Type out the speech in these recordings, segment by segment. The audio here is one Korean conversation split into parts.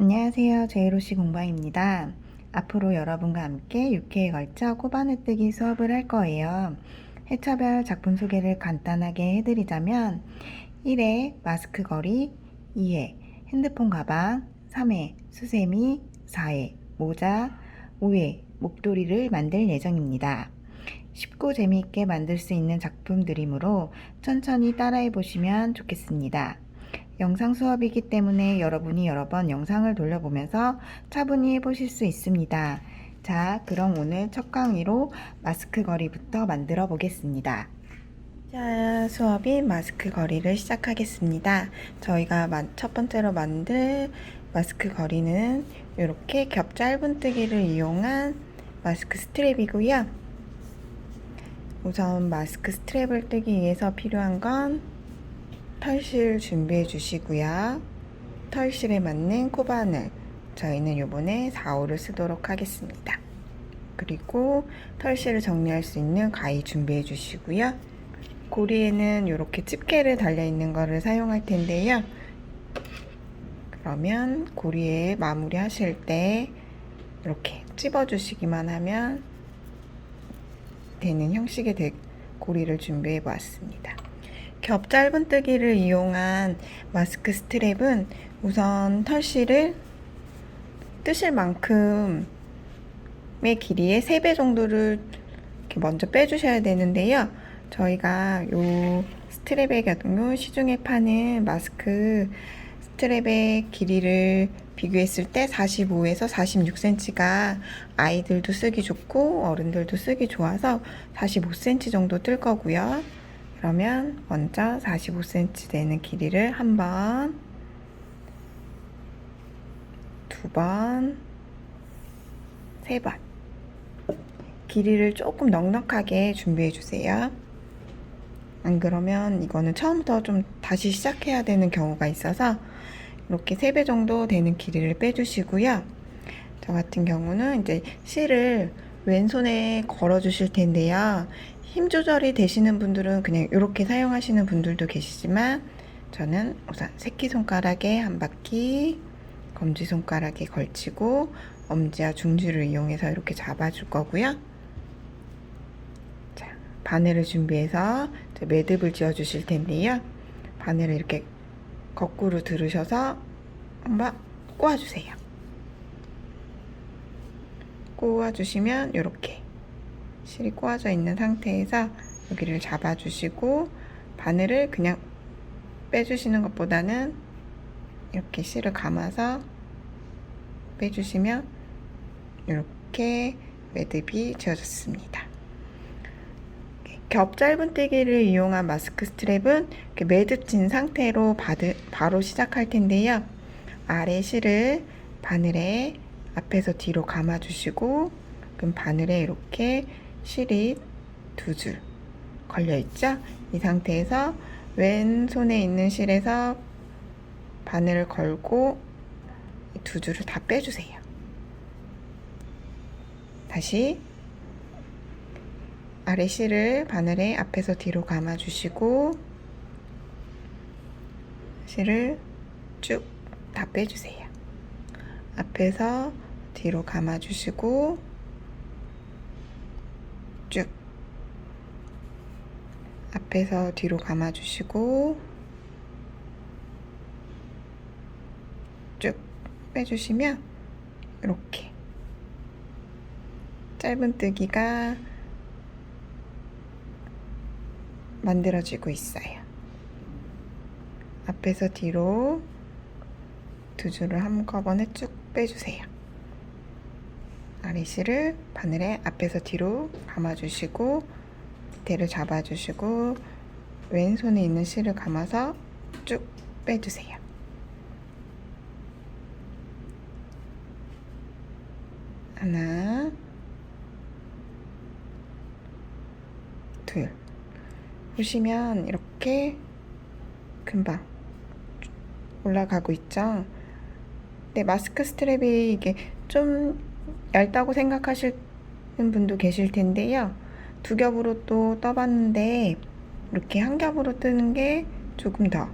안녕하세요. 제이로시 공방입니다. 앞으로 여러분과 함께 6회에 걸쳐 코바늘뜨기 수업을 할 거예요. 회차별 작품 소개를 간단하게 해드리자면 1회 마스크 거리, 2회 핸드폰 가방, 3회 수세미, 4회 모자, 5회 목도리를 만들 예정입니다. 쉽고 재미있게 만들 수 있는 작품들이므로 천천히 따라해 보시면 좋겠습니다. 영상 수업이기 때문에 여러분이 여러 번 영상을 돌려보면서 차분히 해보실 수 있습니다. 자, 그럼 오늘 첫 강의로 마스크 거리부터 만들어 보겠습니다. 자, 수업인 마스크 거리를 시작하겠습니다. 저희가 첫 번째로 만들 마스크 거리는 이렇게 겹 짧은뜨기를 이용한 마스크 스트랩이고요. 우선 마스크 스트랩을 뜨기 위해서 필요한 건 털실 준비해 주시고요. 털실에 맞는 코바늘, 저희는 요번에 4호를 쓰도록 하겠습니다. 그리고 털실을 정리할 수 있는 가위 준비해 주시고요. 고리에는 이렇게 집게를 달려 있는 거를 사용할 텐데요. 그러면 고리에 마무리 하실 때 이렇게 찝어 주시기만 하면 되는 형식의 고리를 준비해 보았습니다. 겹 짧은뜨기를 이용한 마스크 스트랩은 우선 털실을 뜨실 만큼의 길이의 3배 정도를 이렇게 먼저 빼주셔야 되는데요. 저희가 요 스트랩의 경우 시중에 파는 마스크 스트랩의 길이를 비교했을 때 45에서 46cm가 아이들도 쓰기 좋고 어른들도 쓰기 좋아서 45cm 정도 뜰 거고요. 그러면 먼저 45cm 되는 길이를 한 번, 두 번, 세 번 길이를 조금 넉넉하게 준비해 주세요. 안 그러면 이거는 처음부터 좀 다시 시작해야 되는 경우가 있어서 이렇게 3배 정도 되는 길이를 빼주시고요. 저 같은 경우는 이제 실을 왼손에 걸어 주실 텐데요. 힘 조절이 되시는 분들은 그냥 이렇게 사용하시는 분들도 계시지만 저는 우선 새끼손가락에 한 바퀴, 검지손가락에 걸치고 엄지와 중지를 이용해서 이렇게 잡아줄 거고요. 자, 바늘을 준비해서 매듭을 지어 주실 텐데요. 바늘을 이렇게 거꾸로 들으셔서 한번 꼬아주세요. 꼬아주시면 이렇게 실이 꼬아져 있는 상태에서 여기를 잡아주시고 바늘을 그냥 빼주시는 것보다는 이렇게 실을 감아서 빼주시면 이렇게 매듭이 지어졌습니다. 겹 짧은뜨기를 이용한 마스크 스트랩은 이렇게 매듭 진 상태로 바로 시작할 텐데요. 아래 실을 바늘에 앞에서 뒤로 감아주시고 그럼 바늘에 이렇게 실이 2줄 걸려 있죠? 이 상태에서 왼손에 있는 실에서 바늘을 걸고 2줄을 다 빼주세요. 다시 아래 실을 바늘에 앞에서 뒤로 감아주시고 실을 쭉 다 빼주세요. 앞에서 뒤로 감아주시고 쭉 앞에서 뒤로 감아주시고 쭉 빼주시면 이렇게 짧은뜨기가 만들어지고 있어요. 앞에서 뒤로 2줄을 한꺼번에 쭉 빼주세요. 아래실을 바늘에 앞에서 뒤로 감아주시고 밑에를 잡아주시고 왼손에 있는 실을 감아서 쭉 빼주세요. 하나, 둘. 보시면 이렇게 금방 올라가고 있죠. 근데 마스크 스트랩이 이게 좀 얇다고 생각하시는 분도 계실 텐데요. 2겹으로 또 떠봤는데 이렇게 한 겹으로 뜨는 게 조금 더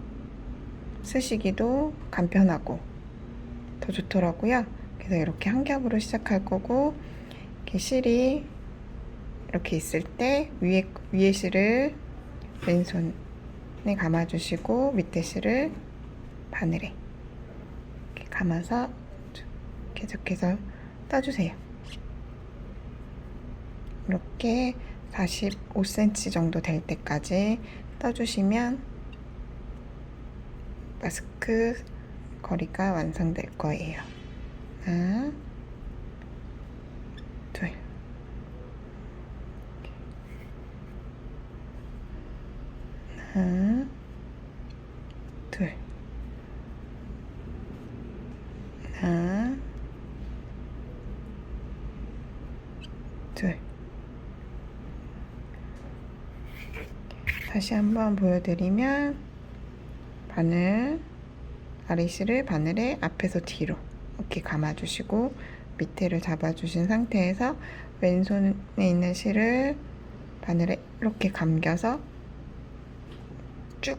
쓰시기도 간편하고 더 좋더라고요. 그래서 이렇게 한 겹으로 시작할 거고, 이렇게 실이 이렇게 있을 때 위에 실을 왼손에 감아주시고 밑에 실을 바늘에 이렇게 감아서 계속해서 떠주세요. 이렇게 45cm 정도 될 때까지 떠주시면 마스크 거리가 완성될 거예요. 하나, 둘, 하나, 둘, 하나, 둘. 다시 한번 보여드리면 바늘, 아래실을 바늘에 앞에서 뒤로 이렇게 감아주시고 밑에를 잡아주신 상태에서 왼손에 있는 실을 바늘에 이렇게 감겨서 쭉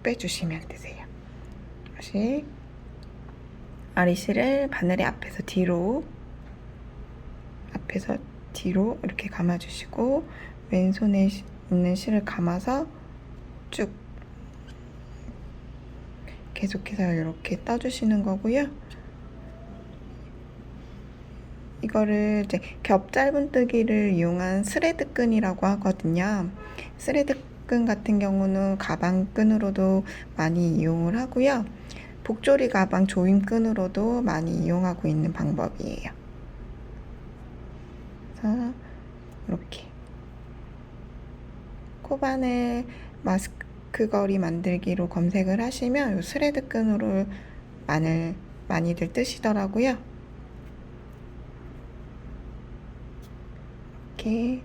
빼주시면 되세요. 다시 아래실을 바늘에 앞에서 뒤로 이렇게 감아주시고 왼손에 있는 실을 감아서 쭉 계속해서 이렇게 떠주시는 거고요. 이거를 이제 겹 짧은뜨기를 이용한 스레드 끈이라고 하거든요. 스레드 끈 같은 경우는 가방 끈으로도 많이 이용을 하고요. 복조리 가방 조임 끈으로도 많이 이용하고 있는 방법이에요. 그래서 이렇게 코바늘 마스크 거리 만들기로 검색을 하시면 이 스레드 끈으로 많이들 뜨시더라고요. 이렇게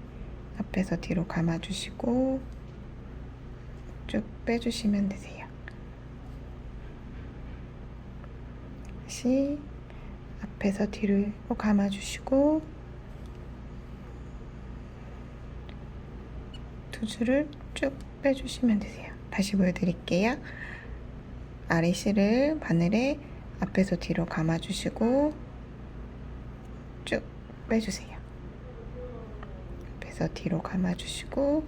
앞에서 뒤로 감아주시고 쭉 빼주시면 되세요. 다시 앞에서 뒤로 감아주시고 두 줄을 쭉 빼주시면 되세요. 다시 보여드릴게요. 아래 실을 바늘에 앞에서 뒤로 감아주시고 쭉 빼주세요. 앞에서 뒤로 감아주시고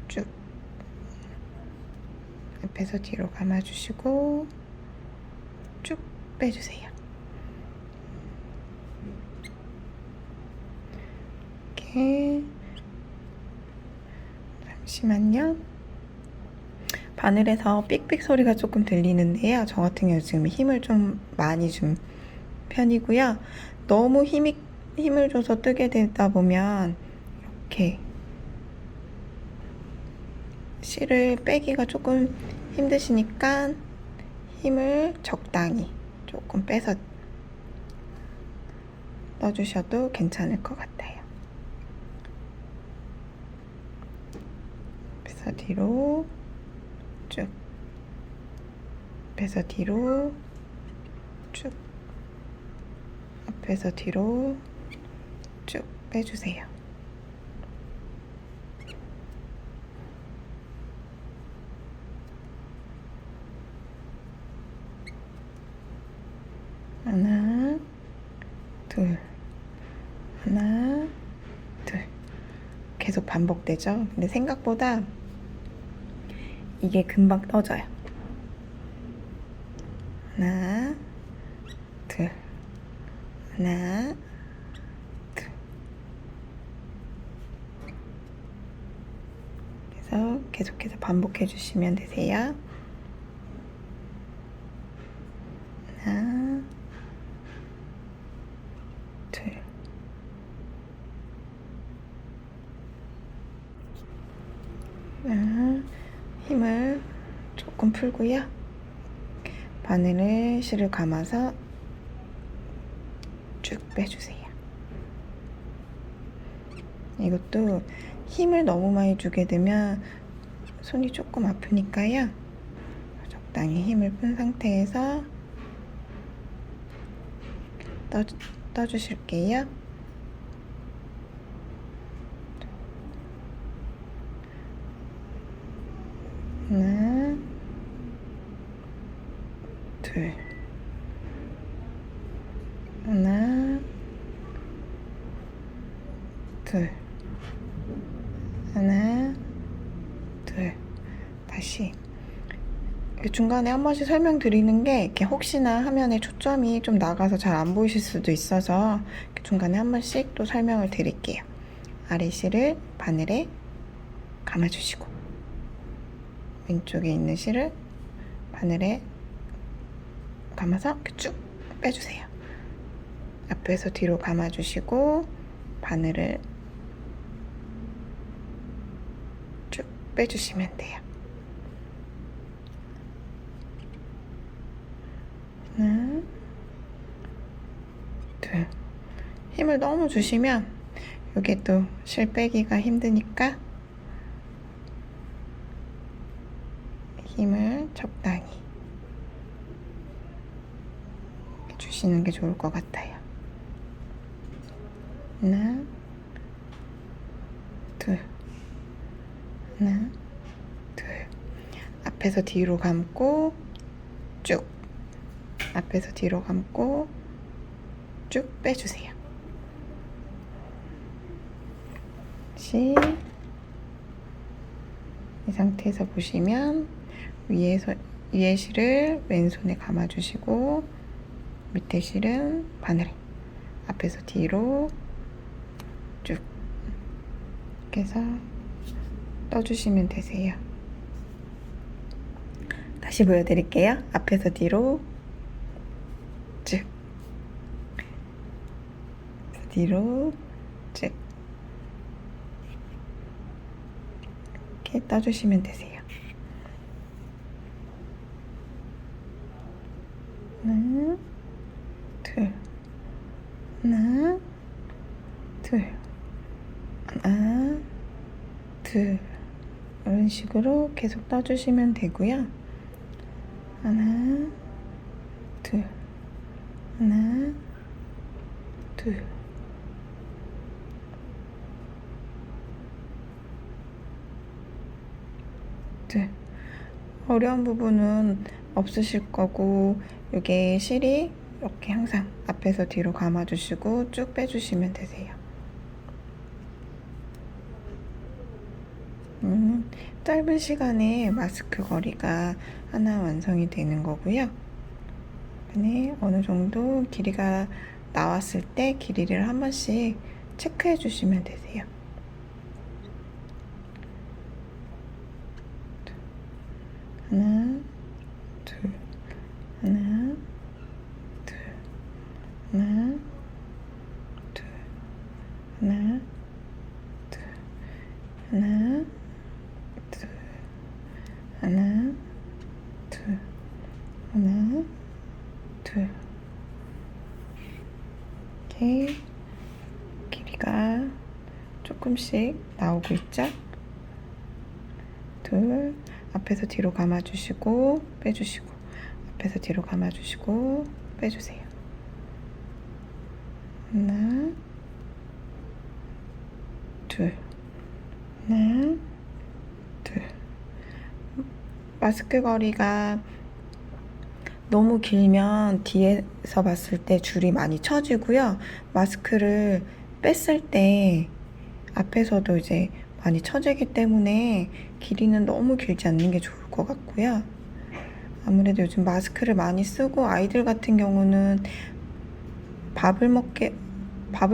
쭉 앞에서 뒤로 감아주시고 쭉 빼주세요. 이렇게 잠시만요. 바늘에서 삑삑 소리가 조금 들리는데요. 저 같은 경우 지금 힘을 좀 많이 준 편이고요. 너무 힘을 줘서 뜨게 되다 보면 이렇게 실을 빼기가 조금 힘드시니까 힘을 적당히 조금 빼서 넣어주셔도 괜찮을 것 같아요. 앞에서 뒤로 쭉, 앞에서 뒤로 쭉, 앞에서 뒤로 쭉 빼주세요. 하나, 둘, 하나, 둘. 계속 반복되죠? 근데 생각보다 이게 금방 떠져요. 하나, 둘, 하나, 둘. 그래서 계속해서 반복해 주시면 되세요. 하나, 둘. 힘을 조금 풀고요. 바늘에 실을 감아서 쭉 빼주세요. 이것도 힘을 너무 많이 주게 되면 손이 조금 아프니까요. 적당히 힘을 푼 상태에서 떠주실게요. 하나, 둘, 둘, 하나, 둘, 하나, 둘. 다시 중간에 한 번씩 설명드리는 게 이렇게 혹시나 화면에 초점이 좀 나가서 잘 안 보이실 수도 있어서 중간에 한 번씩 또 설명을 드릴게요. 아래 실을 바늘에 감아주시고 왼쪽에 있는 실을 바늘에 감아서 이렇게 쭉 빼주세요. 앞에서 뒤로 감아주시고 바늘을 쭉 빼주시면 돼요. 하나, 둘. 힘을 너무 주시면 여기 또 실 빼기가 힘드니까 힘을 적당히 주시는 게 좋을 것 같아요. 하나, 둘, 하나, 둘. 앞에서 뒤로 감고 쭉, 앞에서 뒤로 감고 쭉 빼주세요. 다시 이 상태에서 보시면 위에 실을 왼손에 감아주시고 밑에 실은 바늘에 앞에서 뒤로 쭉 이렇게 해서 떠주시면 되세요. 다시 보여드릴게요. 앞에서 뒤로 쭉, 뒤로 쭉 이렇게 떠주시면 되세요. 하나, 둘, 하나, 둘, 하나, 둘. 이런 식으로 계속 떠주시면 되고요. 하나, 둘, 하나, 둘. 둘. 어려운 부분은 없으실 거고 이게 실이 이렇게 항상 앞에서 뒤로 감아주시고 쭉 빼주시면 되세요. 짧은 시간에 마스크 거리가 하나 완성이 되는 거고요. 네, 어느 정도 길이가 나왔을 때 길이를 한 번씩 체크해 주시면 되세요. 하나, 둘, 하나, 둘, 하나, 둘, 하나, 둘, 하나, 둘, 하나, 둘, 하나, 둘. 이렇게 길이가 조금씩 나오고 있죠? 둘, 앞에서 뒤로 감아주시고 빼주시고 앞에서 뒤로 감아주시고 빼주세요. 하나, 둘, 하나, 둘. 마스크 거리가 너무 길면 뒤에서 봤을 때 줄이 많이 처지고요. 마스크를 뺐을 때 앞에서도 이제 많이 처지기 때문에 길이는 너무 길지 않는 게 좋을 것 같고요. 아무래도 요즘 마스크를 많이 쓰고 아이들 같은 경우는 밥을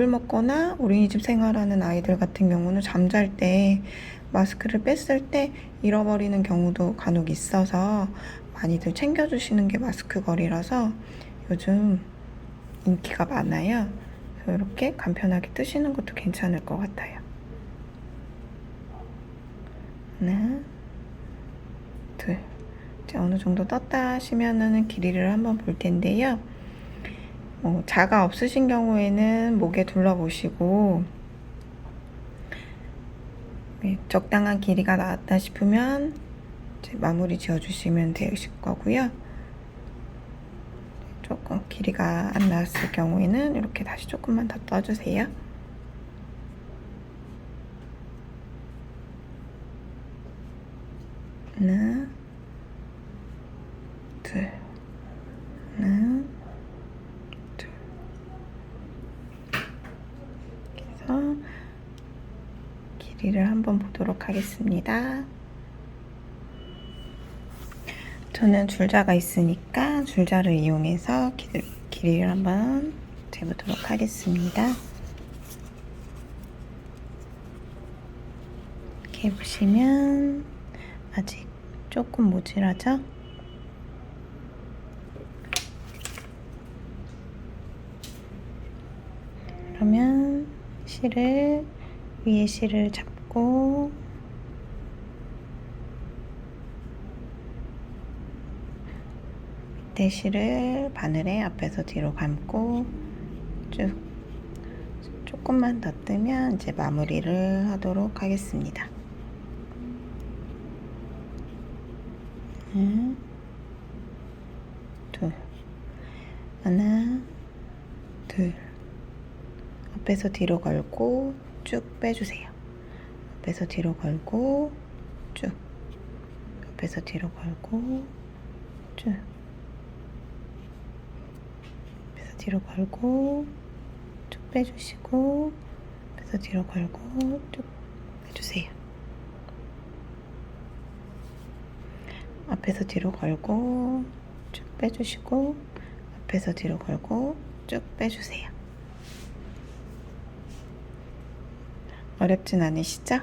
먹거나 어린이집 생활하는 아이들 같은 경우는 잠잘 때 마스크를 뺐을 때 잃어버리는 경우도 간혹 있어서 많이들 챙겨주시는 게 마스크 거리라서 요즘 인기가 많아요. 그래서 이렇게 간편하게 뜨시는 것도 괜찮을 것 같아요. 하나, 둘. 이제 어느 정도 떴다 하시면은 길이를 한번 볼 텐데요. 자가 없으신 경우에는 목에 둘러보시고 적당한 길이가 나왔다 싶으면 이제 마무리 지어주시면 되실 거고요. 조금 길이가 안 나왔을 경우에는 이렇게 다시 조금만 더 떠주세요. 하나, 둘, 길이를 한번 보도록 하겠습니다. 저는 줄자가 있으니까 줄자를 이용해서 길이를 한번 재보도록 하겠습니다. 이렇게 보시면 아직 조금 모자라죠? 그러면 위에 실을 잡고 밑에 실을 바늘에 앞에서 뒤로 감고 쭉 조금만 더 뜨면 이제 마무리를 하도록 하겠습니다. 하나, 둘, 하나, 둘. 앞에서 뒤로 걸고 쭉 빼주세요. 앞에서 뒤로 걸고 쭉. 앞에서 뒤로 걸고 쭉. 앞에서 뒤로 걸고 쭉 빼주시고 앞에서 뒤로 걸고 쭉 빼주세요. 앞에서 뒤로 걸고 쭉 빼주시고 앞에서 뒤로 걸고 쭉 빼주세요. 어렵진 않으시죠?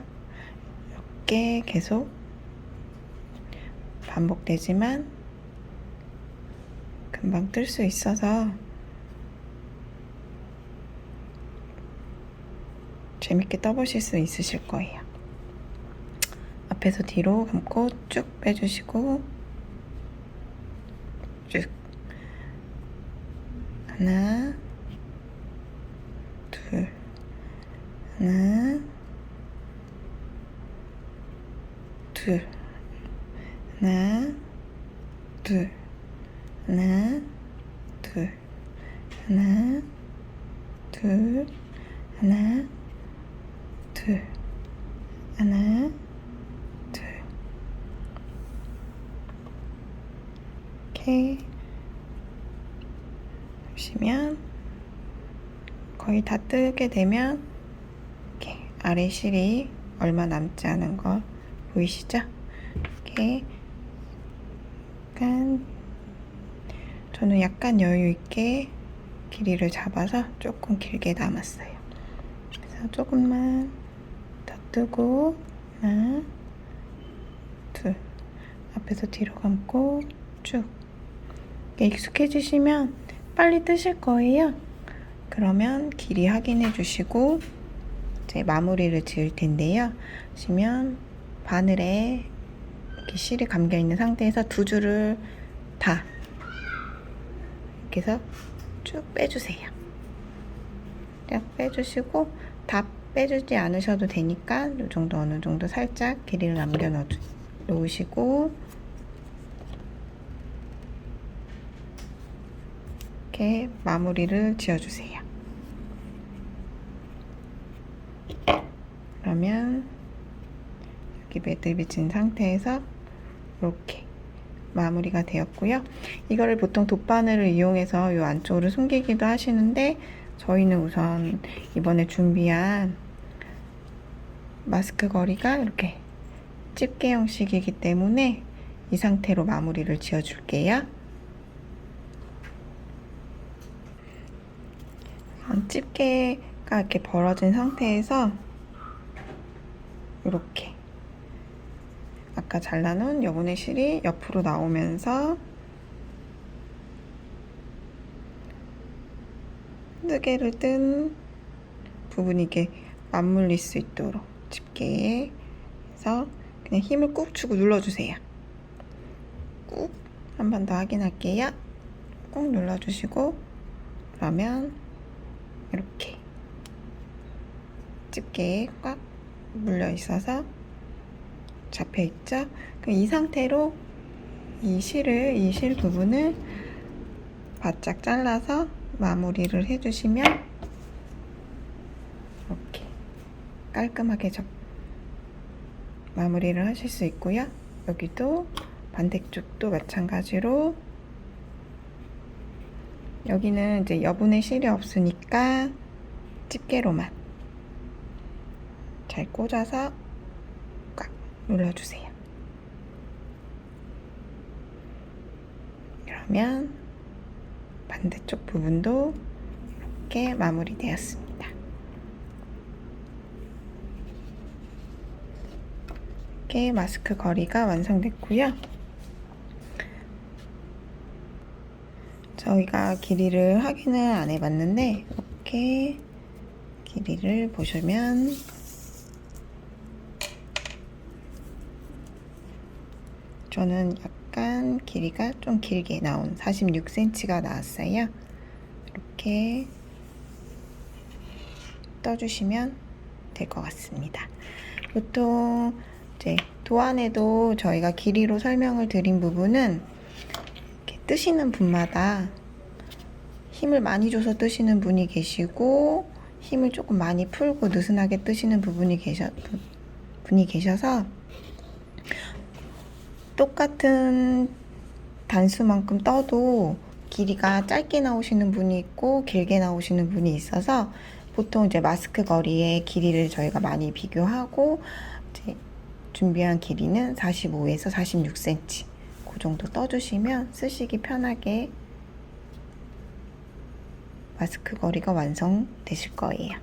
이렇게 계속 반복되지만 금방 뜰 수 있어서 재밌게 떠보실 수 있으실 거예요. 앞에서 뒤로 감고 쭉 빼주시고 쭉 하나, 둘, 하나, 둘, 하나, 둘, 하나, 둘, 하나, 둘, 하나, 둘, 하나, 둘. 이렇게 보시면 거의 다 뜨게 되면 이렇게 아래 실이 얼마 남지 않은 거 보이시죠? 이렇게 저는 약간 여유 있게 길이를 잡아서 조금 길게 남았어요. 그래서 조금만 더 뜨고 하나, 둘, 앞에서 뒤로 감고 쭉. 익숙해지시면 빨리 뜨실 거예요. 그러면 길이 확인해 주시고 이제 마무리를 지을 텐데요. 보시면 바늘에 이렇게 실이 감겨 있는 상태에서 두 줄을 다 이렇게 해서 쭉 빼주세요. 쭉 빼주시고 다 빼주지 않으셔도 되니까 이 정도 어느 정도 살짝 길이를 남겨 놓으시고 이렇게 마무리를 지어주세요. 그러면 여기 매듭이 진 상태에서 이렇게 마무리가 되었고요. 이거를 보통 돗바늘을 이용해서 이 안쪽으로 숨기기도 하시는데 저희는 우선 이번에 준비한 마스크 거리가 이렇게 집게 형식이기 때문에 이 상태로 마무리를 지어줄게요. 집게가 이렇게 벌어진 상태에서 이렇게 아까 잘라놓은 여분의 실이 옆으로 나오면서 뜨개를 뜬 부분이 이렇게 맞물릴 수 있도록 집게에 해서 그냥 힘을 꾹 주고 눌러주세요. 꾹 한 번 더 확인할게요. 꾹 눌러주시고 그러면 이렇게 집게에 꽉 물려 있어서 잡혀 있죠? 그럼 이 상태로 이 실 부분을 바짝 잘라서 마무리를 해주시면 이렇게 깔끔하게 마무리를 하실 수 있고요. 여기도 반대쪽도 마찬가지로 여기는 이제 여분의 실이 없으니까 집게로만 잘 꽂아서 눌러주세요. 그러면 반대쪽 부분도 이렇게 마무리되었습니다. 이렇게 마스크 거리가 완성됐고요. 저희가 길이를 확인을 안 해봤는데 이렇게 길이를 보시면 저는 약간 길이가 좀 길게 나온 46cm가 나왔어요. 이렇게 떠주시면 될 것 같습니다. 보통 이제 도안에도 저희가 길이로 설명을 드린 부분은 이렇게 뜨시는 분마다 힘을 많이 줘서 뜨시는 분이 계시고 힘을 조금 많이 풀고 느슨하게 뜨시는 분이 계셔서 똑같은 단수만큼 떠도 길이가 짧게 나오시는 분이 있고 길게 나오시는 분이 있어서 보통 이제 마스크 거리의 길이를 저희가 많이 비교하고 이제 준비한 길이는 45에서 46cm 그 정도 떠주시면 쓰시기 편하게 마스크 거리가 완성되실 거예요.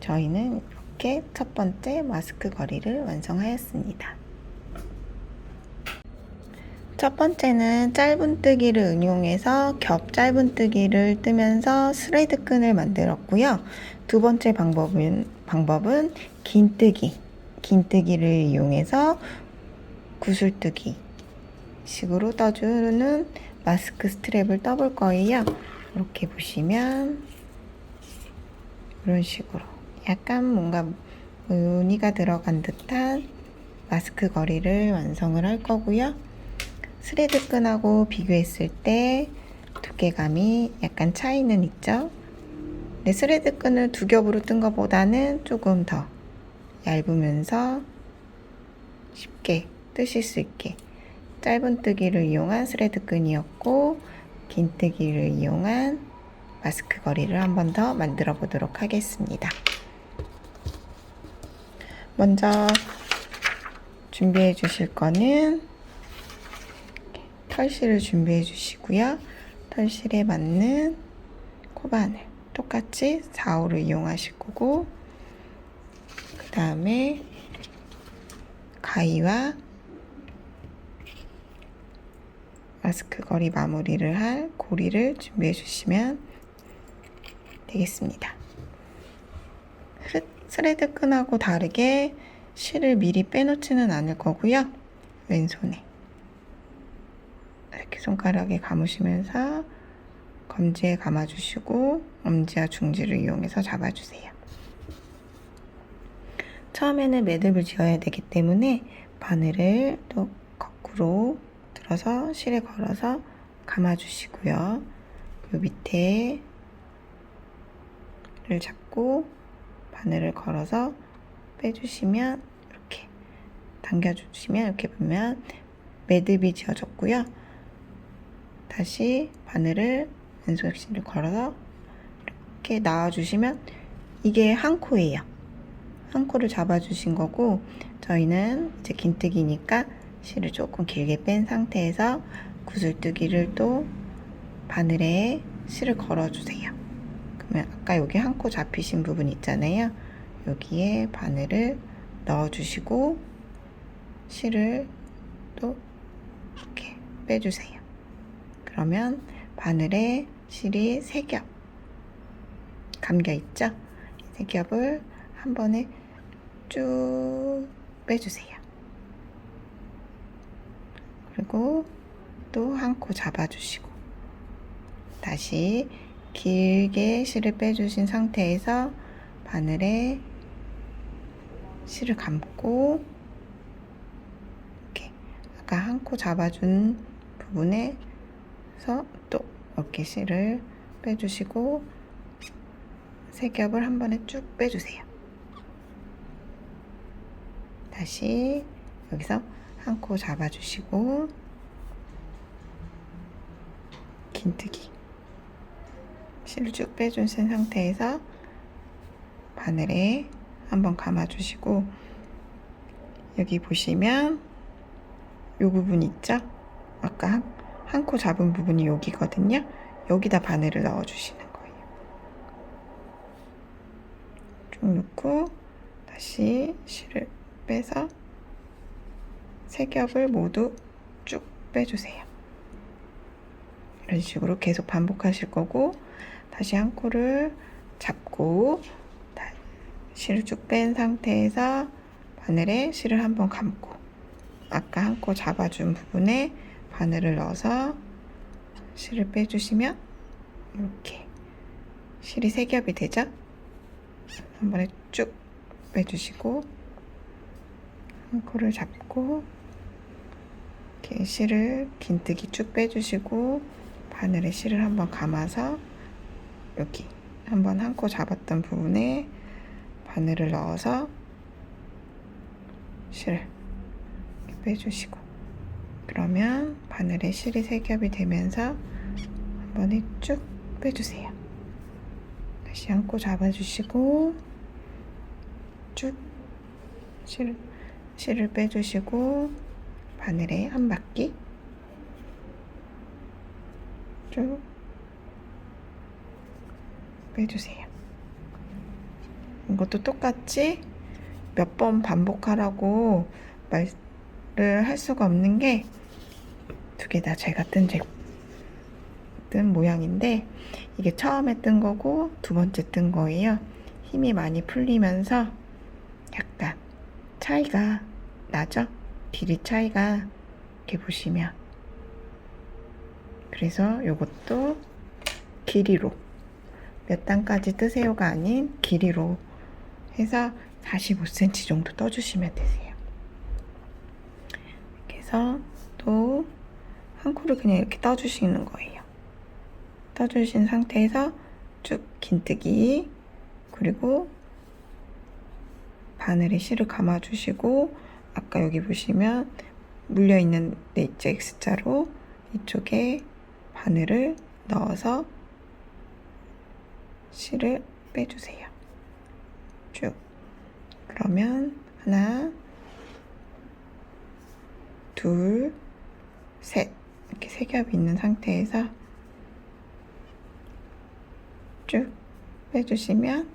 저희는 이렇게 첫 번째 마스크 거리를 완성하였습니다. 첫 번째는 짧은뜨기를 응용해서 겹 짧은뜨기를 뜨면서 스레드 끈을 만들었고요. 두 번째 방법은 긴뜨기를 이용해서 구슬뜨기 식으로 떠주는 마스크 스트랩을 떠볼 거예요. 이렇게 보시면 이런 식으로 약간 뭔가 무늬가 들어간 듯한 마스크 거리를 완성을 할 거고요. 스레드 끈하고 비교했을 때 두께감이 약간 차이는 있죠. 근데 스레드 끈을 두 겹으로 뜬 것보다는 조금 더 얇으면서 쉽게 뜨실 수 있게 짧은뜨기를 이용한 스레드 끈이었고 긴뜨기를 이용한 마스크 거리를 한 번 더 만들어 보도록 하겠습니다. 먼저 준비해 주실 거는 털실을 준비해 주시고요. 털실에 맞는 코바늘 똑같이 4호를 이용하실 거고, 그 다음에 가위와 마스크 거리 마무리를 할 고리를 준비해 주시면 되겠습니다. 스레드 끈하고 다르게 실을 미리 빼놓지는 않을 거고요. 왼손에 이렇게 손가락에 감으시면서 검지에 감아주시고 엄지와 중지를 이용해서 잡아주세요. 처음에는 매듭을 지어야 되기 때문에 바늘을 또 거꾸로 들어서 실에 걸어서 감아주시고요. 요 밑에를 잡고 바늘을 걸어서 빼주시면 이렇게 당겨주시면 이렇게 보면 매듭이 지어졌고요. 다시 바늘을 왼손 실을 걸어서 이렇게 놔주시면 이게 한 코예요. 한 코를 잡아주신 거고, 저희는 이제 긴뜨기니까 실을 조금 길게 뺀 상태에서 구슬뜨기를 또 바늘에 실을 걸어주세요. 그러면 아까 여기 한 코 잡히신 부분 있잖아요. 여기에 바늘을 넣어주시고 실을 또 이렇게 빼주세요. 그러면 바늘에 실이 3겹 감겨 있죠? 이 3겹을 한 번에 쭉 빼주세요. 그리고 또 한 코 잡아주시고 다시 길게 실을 빼주신 상태에서 바늘에 실을 감고 이렇게 아까 한 코 잡아준 부분에서 또 어깨 실을 빼주시고 3겹을 한 번에 쭉 빼주세요. 다시 여기서 한 코 잡아주시고 긴뜨기 실을 쭉 빼주신 상태에서 바늘에 한번 감아주시고 여기 보시면 이 부분 있죠? 아까 한 코 잡은 부분이 여기거든요. 여기다 바늘을 넣어주시는 거예요. 쭉 넣고 다시 실을 빼서 세 겹을 모두 쭉 빼주세요. 이런 식으로 계속 반복하실 거고, 다시 한 코를 잡고 실을 쭉 뺀 상태에서 바늘에 실을 한번 감고, 아까 한 코 잡아준 부분에 바늘을 넣어서 실을 빼주시면 이렇게 실이 세 겹이 되죠? 한 번에 쭉 빼주시고, 한 코를 잡고 이렇게 실을 긴뜨기 쭉 빼주시고, 바늘에 실을 한번 감아서 여기 한번 한 코 잡았던 부분에 바늘을 넣어서 실을 빼주시고, 그러면 바늘에 실이 세 겹이 되면서 한 번에 쭉 빼주세요. 다시 한 코 잡아주시고 쭉 실을 빼주시고, 바늘에 한 바퀴 쭉 빼주세요. 이것도 똑같이 몇 번 반복하라고 말을 할 수가 없는 게, 두 개 다 제가 뜬 모양인데, 이게 처음에 뜬 거고 두 번째 뜬 거예요. 힘이 많이 풀리면서 약간 차이가 나죠? 길이 차이가 이렇게 보시면. 그래서 요것도 길이로 몇 단까지 뜨세요가 아닌 길이로 해서 45cm 정도 떠주시면 되세요. 이렇게 해서 또 한 코를 그냥 이렇게 떠주시는 거예요. 떠주신 상태에서 쭉 긴뜨기, 그리고 바늘에 실을 감아주시고, 아까 여기 보시면 물려있는 데 있죠? X자로 이쪽에 바늘을 넣어서 실을 빼주세요. 쭉. 그러면 하나, 둘, 셋, 이렇게 세 겹이 있는 상태에서 쭉 빼주시면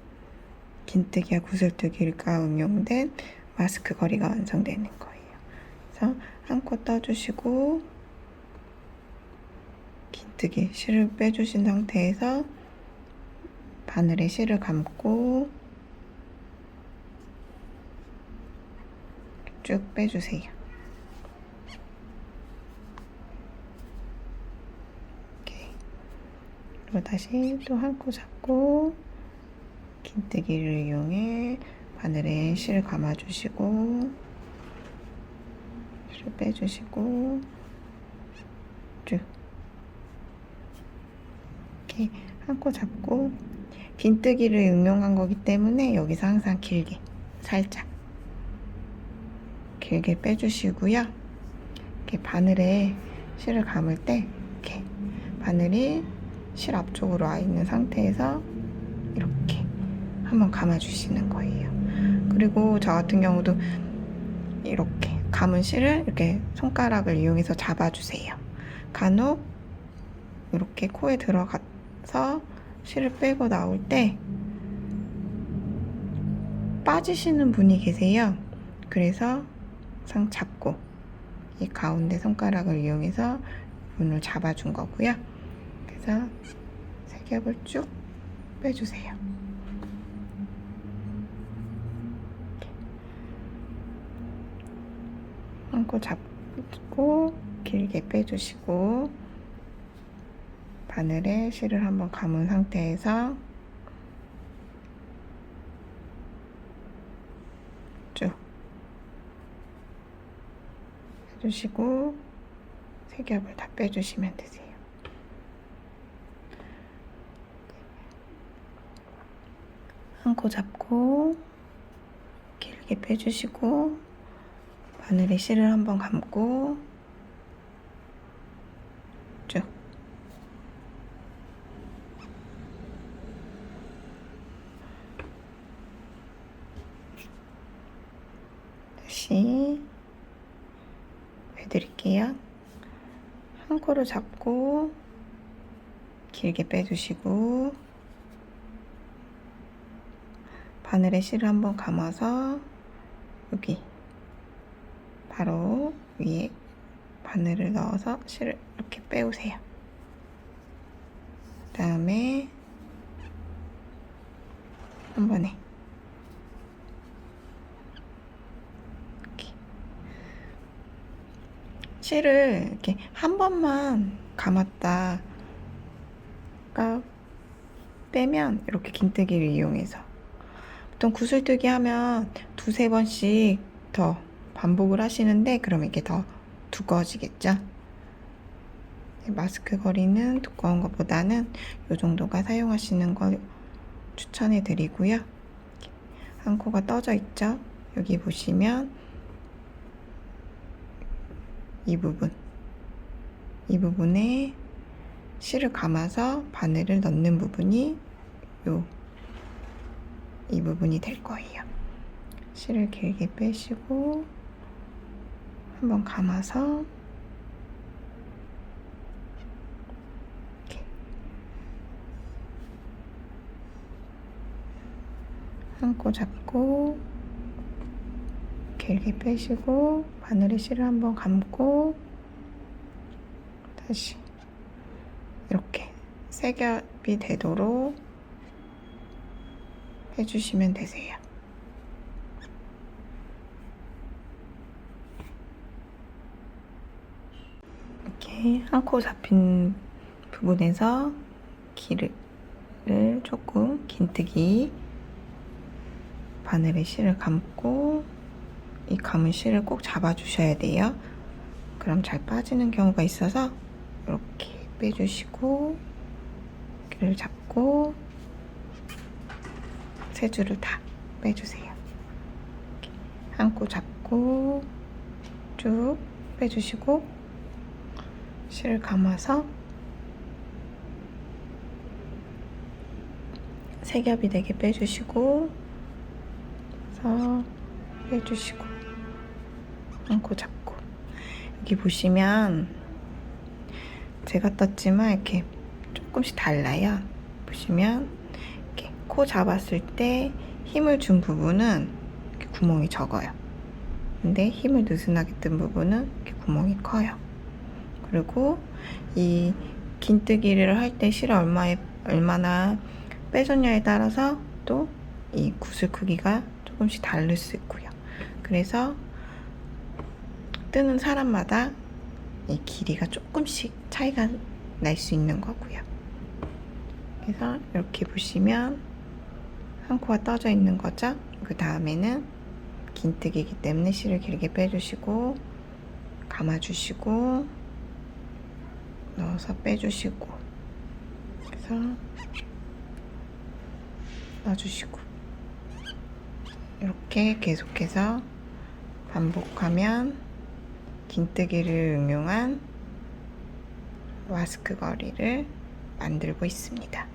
긴뜨기와 구슬뜨기가 응용된 마스크 거리가 완성되는 거예요. 그래서 한 코 떠주시고 긴뜨기 실을 빼주신 상태에서 바늘에 실을 감고 쭉 빼주세요. 이렇게. 그리고 다시 또 한 코 잡고 긴뜨기를 이용해 바늘에 실을 감아주시고 실을 빼주시고 쭉 이렇게 한 코 잡고, 긴뜨기를 응용한 거기 때문에 여기서 항상 길게, 살짝 길게 빼주시고요. 이렇게 바늘에 실을 감을 때 이렇게 바늘이 실 앞쪽으로 와 있는 상태에서 이렇게 한번 감아주시는 거예요. 그리고 저 같은 경우도 이렇게 감은 실을 이렇게 손가락을 이용해서 잡아주세요. 간혹 이렇게 코에 들어가서 실을 빼고 나올 때 빠지시는 분이 계세요. 그래서 항상 잡고 이 가운데 손가락을 이용해서 문을 잡아준 거고요. 그래서 세 겹을 쭉 빼주세요. 한 코 잡고 길게 빼주시고, 바늘에 실을 한번 감은 상태에서 쭉 해주시고 세 겹을 다 빼주시면 되세요. 한 코 잡고 길게 빼주시고 바늘에 실을 한번 감고 쭉 다시 빼줄게요. 한 코를 잡고 길게 빼주시고 바늘에 실을 한번 감아서 여기 바로 위에 바늘을 넣어서 실을 이렇게 빼오세요. 그 다음에 한 번에 이렇게 실을 이렇게 한 번만 감았다가 빼면 이렇게 긴뜨기를 이용해서 보통 구슬뜨기 하면 두세 번씩 더 반복을 하시는데 그러면 이게 더 두꺼워지겠죠? 마스크 거리는 두꺼운 것보다는 이 정도가 사용하시는 걸 추천해 드리고요. 한 코가 떠져 있죠? 여기 보시면 이 부분에 실을 감아서 바늘을 넣는 부분이 이 부분이 될 거예요. 실을 길게 빼시고 한번 감아서 이렇게 한 코 잡고 길게 빼시고 바늘에 실을 한번 감고 다시 이렇게 세 겹이 되도록 해주시면 되세요. 이렇게 한 코 잡힌 부분에서 길을 조금 긴뜨기 바늘에 실을 감고 이 감은 실을 꼭 잡아주셔야 돼요. 그럼 잘 빠지는 경우가 있어서 이렇게 빼주시고 길을 잡고 세 줄을 다 빼주세요. 한 코 잡고 쭉 빼주시고 실을 감아서 세 겹이 되게 빼주시고 그래서 빼주시고 한 코 잡고 여기 보시면 제가 떴지만 이렇게 조금씩 달라요. 보시면 이렇게 코 잡았을 때 힘을 준 부분은 이렇게 구멍이 적어요. 근데 힘을 느슨하게 뜬 부분은 이렇게 구멍이 커요. 그리고 이 긴뜨기를 할 때 실을 얼마나 빼줬냐에 따라서 또 이 구슬 크기가 조금씩 다를 수 있고요. 그래서 뜨는 사람마다 이 길이가 조금씩 차이가 날 수 있는 거고요. 그래서 이렇게 보시면 한 코가 떠져 있는 거죠. 그 다음에는 긴뜨기이기 때문에 실을 길게 빼주시고 감아주시고 넣어서 빼주시고 그래서 넣어주시고 이렇게 계속해서 반복하면 긴뜨기를 응용한 마스크 거리를 만들고 있습니다.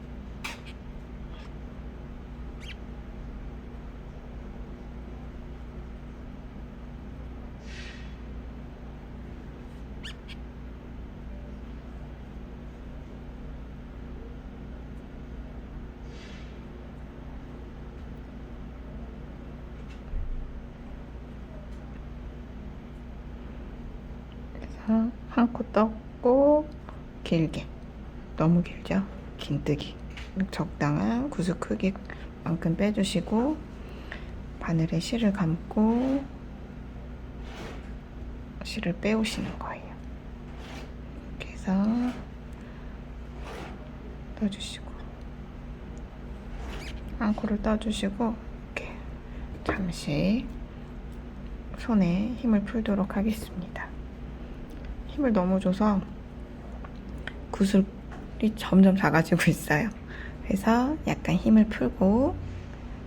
한 코 떴고 길게 너무 길죠? 긴뜨기 적당한 구슬 크기만큼 빼주시고 바늘에 실을 감고 실을 빼오시는 거예요. 이렇게 해서 떠주시고 한 코를 떠주시고 이렇게 잠시 손에 힘을 풀도록 하겠습니다. 힘을 너무 줘서 구슬이 점점 작아지고 있어요. 그래서 약간 힘을 풀고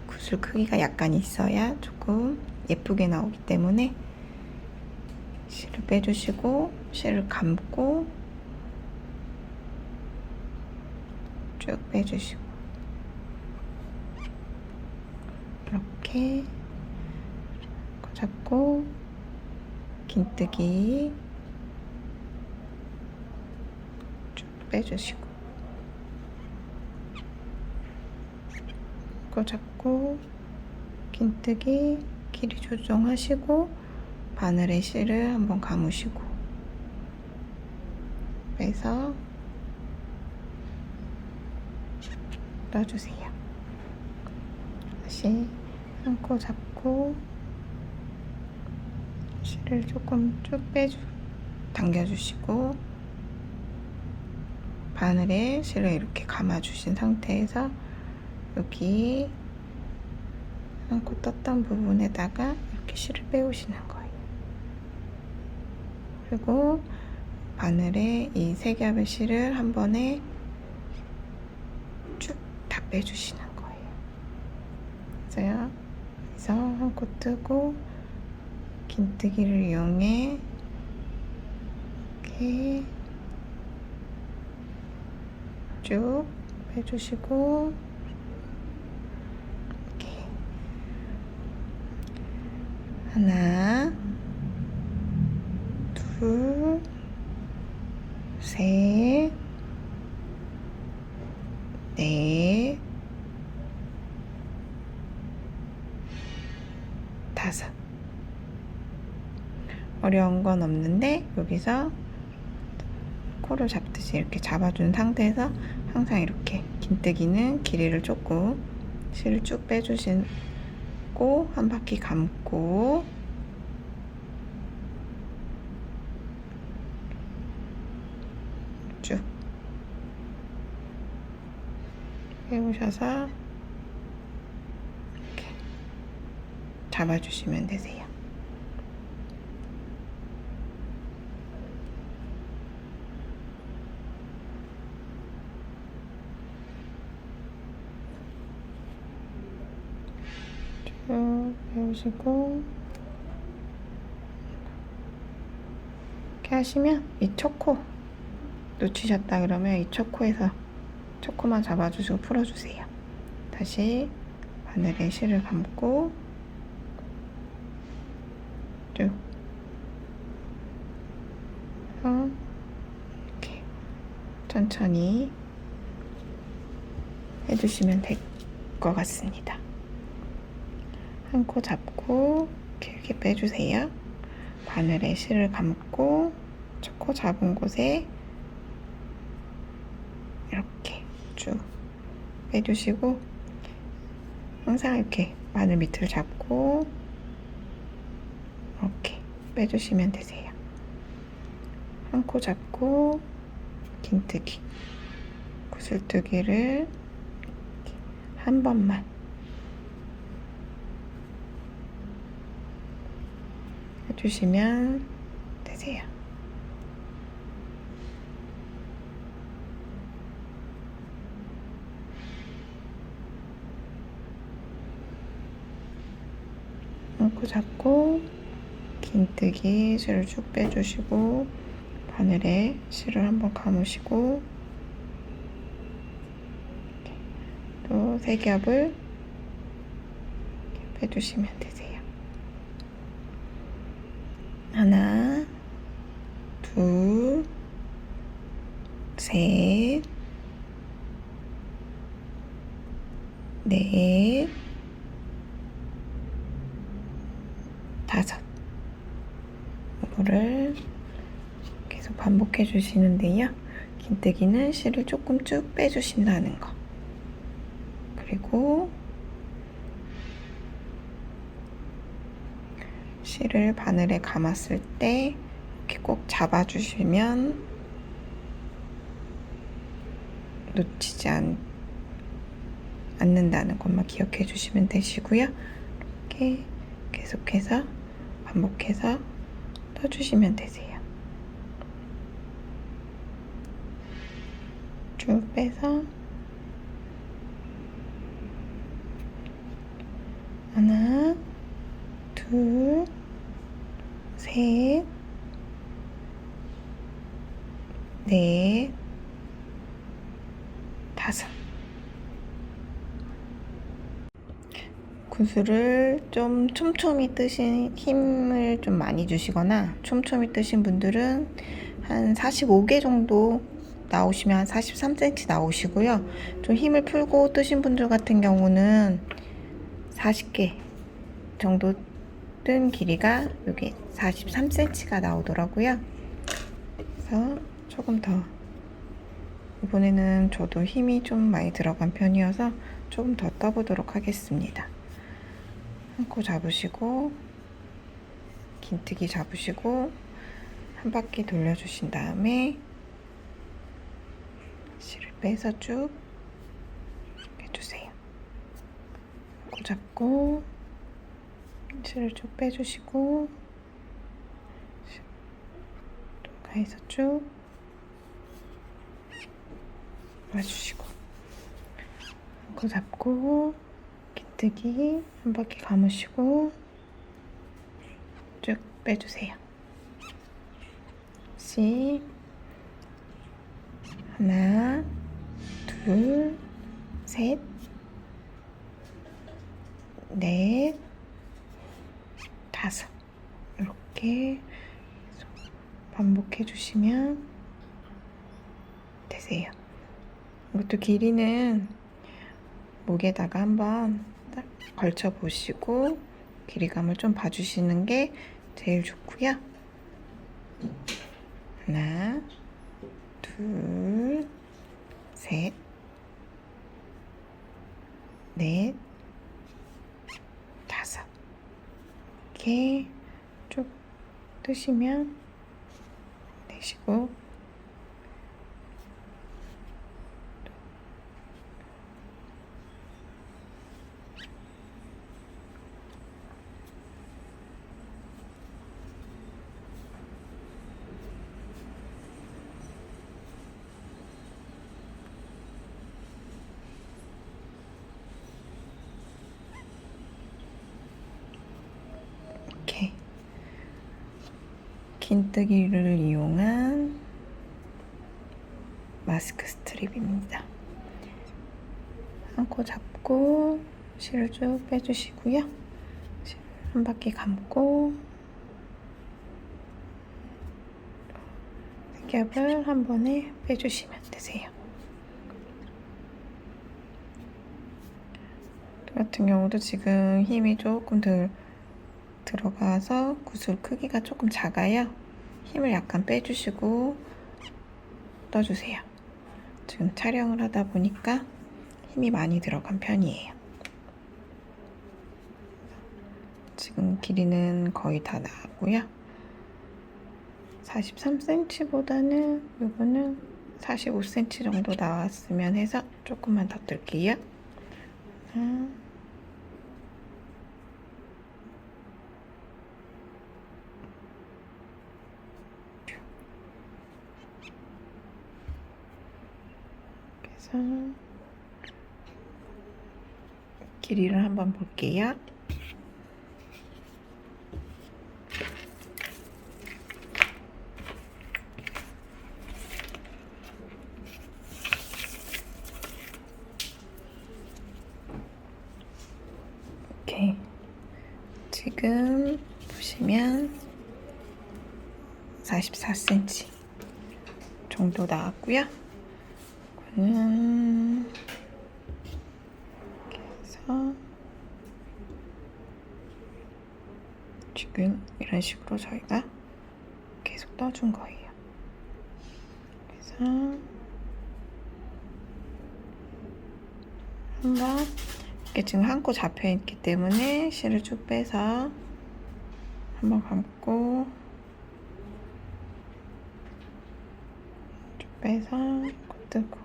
구슬 크기가 약간 있어야 조금 예쁘게 나오기 때문에 실을 빼주시고 실을 감고 쭉 빼주시고 이렇게 잡고 긴뜨기 빼주시고, 거 잡고 긴뜨기 길이 조정하시고 바늘에 실을 한번 감으시고 빼서 넣어주세요. 다시 한 코 잡고 실을 조금 쭉 당겨주시고 바늘에 실을 이렇게 감아주신 상태에서 여기 한 코 떴던 부분에다가 이렇게 실을 빼오시는 거예요. 그리고 바늘에 이 세 겹의 실을 한 번에 쭉 다 빼주시는 거예요. 그래서 한 코 뜨고 긴뜨기를 이용해 이렇게 쭉 빼주시고 이렇게 하나, 둘, 셋, 넷, 다섯. 어려운 건 없는데 여기서 코를 잡듯이 이렇게 잡아준 상태에서 항상 이렇게 긴뜨기는 길이를 조금 실을 쭉 빼주시고 한 바퀴 감고 쭉 빼오셔서 이렇게 잡아주시면 되세요. 쭉 빼오시고 이렇게 하시면 이 첫 코 놓치셨다 그러면 이 첫 코에서 첫 코만 잡아주시고 풀어주세요. 다시 바늘에 실을 감고 쭉 이렇게 천천히 해주시면 될 것 같습니다. 한 코 잡고 길게 빼주세요. 바늘에 실을 감고 첫 코 잡은 곳에 이렇게 쭉 빼주시고 항상 이렇게 바늘 밑을 잡고 이렇게 빼주시면 되세요. 한 코 잡고 긴뜨기, 구슬뜨기를 한 번만 해주시면 되세요. 한 코 잡고 긴뜨기 실을 쭉 빼주시고 바늘에 실을 한번 감으시고 또 세 겹을 빼주시면 되세요. 하나, 둘, 셋, 넷, 다섯. 이거를 계속 반복해 주시는데요. 긴뜨기는 실을 조금 쭉 빼주신다는 거. 그리고 실을 바늘에 감았을 때 이렇게 꼭 잡아주시면 놓치지 않는다는 것만 기억해 주시면 되시고요. 이렇게 계속해서 반복해서 떠주시면 되세요. 쭉 빼서 하나, 둘, 셋, 넷, 다섯. 구슬을 좀 촘촘히 뜨신 힘을 좀 많이 주시거나 촘촘히 뜨신 분들은 한 45개 정도 나오시면 한 43cm 나오시고요. 좀 힘을 풀고 뜨신 분들 같은 경우는 40개 정도 뜬 길이가 여기 43cm가 나오더라고요. 그래서 조금 더, 이번에는 저도 힘이 좀 많이 들어간 편이어서 조금 더 떠보도록 하겠습니다. 한 코 잡으시고 긴뜨기 잡으시고 한 바퀴 돌려주신 다음에 실을 빼서 쭉 해주세요. 코 잡고 실을 쭉 빼주시고 가해서 쭉 놔주시고 코 잡고 긴뜨기 한 바퀴 감으시고 쭉 빼주세요. 다시 하나, 둘, 셋, 넷, 다섯 이렇게 반복해 주시면 되세요. 이것도 길이는 목에다가 한번 딱 걸쳐 보시고 길이감을 좀 봐주시는 게 제일 좋고요. 하나, 둘, 셋, 넷, 다섯 이렇게 쭉 뜨시면 되시고, 이렇게 긴뜨기를 이용한 마스크 스트립입니다. 한 코 잡고 실을 쭉 빼주시고요. 실을 한 바퀴 감고 세 겹을 한 번에 빼주시면 되세요. 저 같은 경우도 지금 힘이 조금 덜 들어가서 구슬 크기가 조금 작아요. 힘을 약간 빼주시고 떠주세요. 지금 촬영을 하다 보니까 힘이 많이 들어간 편이에요. 지금 길이는 거의 다 나왔고요. 43cm보다는 이거는 45cm 정도 나왔으면 해서 조금만 더 뜰게요. 그래서 길이를 한번 볼게요. 이렇게 지금 보시면 44cm 정도 나왔고요. 이거는 이렇게 해서 지금 이런 식으로 저희가 계속 떠준 거예요. 그래서 한번 이게 지금 한 코 잡혀 있기 때문에 실을 쭉 빼서 한번 감고 쭉 빼서 코 뜨고